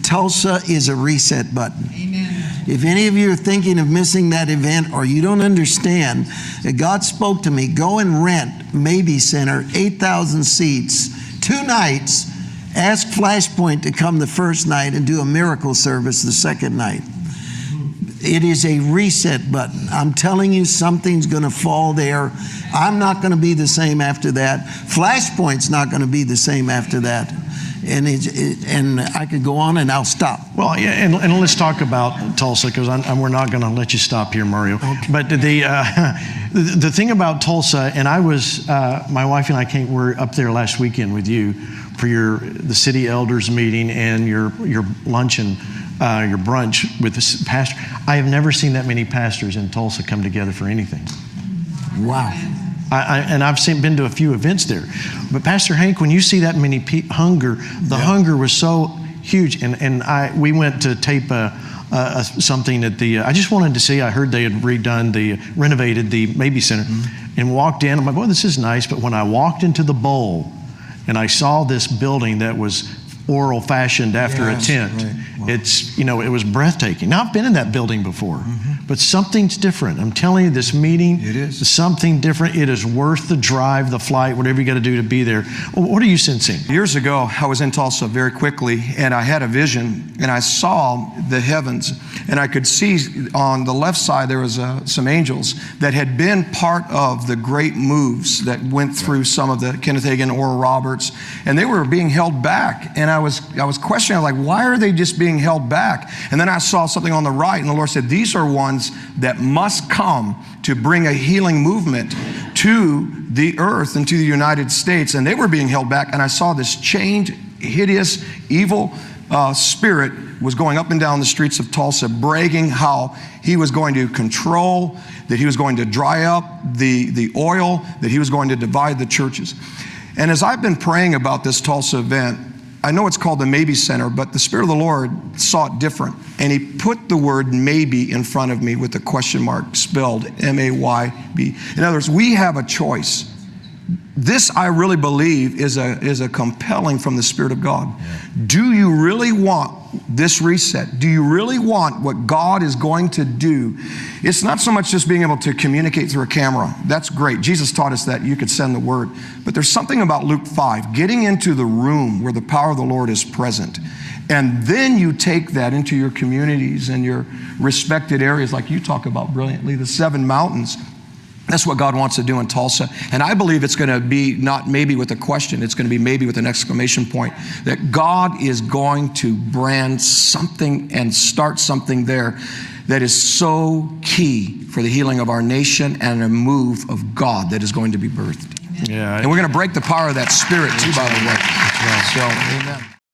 Tulsa is a reset button. Amen. If any of you are thinking of missing that event, or you don't understand, God spoke to me, go and rent Maybe Center, 8,000 seats, 2 nights. Ask Flashpoint to come the first night and do a miracle service the second night. It is a reset button. I'm telling you, something's going to fall there. I'm not going to be the same after that. Flashpoint's not going to be the same after that. And I could go on, and I'll stop. Well, yeah, and let's talk about Tulsa, because we're not going to let you stop here, Mario. Okay. But the thing about Tulsa, and I was, my wife and I were up there last weekend with you for the city elders meeting and your luncheon. Your brunch with the pastor. I have never seen that many pastors in Tulsa come together for anything. Wow. And I've been to a few events there. But Pastor Hank, when you see that many hunger was so huge. And we went to tape something at the, I just wanted to see, I heard they had renovated the Maybe Center, and walked in. I'm like, well, this is nice. But when I walked into the bowl and I saw this building that was oral fashioned after a tent. Right. Wow. It's, it was breathtaking. Now, I've been in that building before, but something's different. I'm telling you, this meeting is something different. It is worth the drive, the flight, whatever you got to do to be there. What are you sensing? Years ago, I was in Tulsa very quickly, and I had a vision, and I saw the heavens, and I could see on the left side there was some angels that had been part of the great moves that went through some of the Kenneth Hagin, Oral Roberts, and they were being held back. And I was questioning, like, why are they just being held back? And then I saw something on the right, and the Lord said, these are ones that must come to bring a healing movement to the earth and to the United States. And they were being held back, and I saw this chained, hideous, evil spirit was going up and down the streets of Tulsa, bragging how he was going to control, that he was going to dry up the oil, that he was going to divide the churches. And as I've been praying about this Tulsa event, I know it's called the Maybe Center, but the Spirit of the Lord saw it different. And he put the word maybe in front of me with a question mark spelled M-A-Y-B. In other words, we have a choice. This, I really believe, is a compelling from the Spirit of God. Do you really want this reset? Do you really want what God is going to do? It's not so much just being able to communicate through a camera. That's great. Jesus taught us that you could send the word. But there's something about Luke 5, getting into the room where the power of the Lord is present. And then you take that into your communities and your respected areas, like you talk about brilliantly, the 7 mountains. That's what God wants to do in Tulsa. And I believe it's going to be not maybe with a question, it's going to be maybe with an exclamation point, that God is going to brand something and start something there that is so key for the healing of our nation and a move of God that is going to be birthed. Yeah. And we're going to break the power of that spirit too, by the way. So, amen.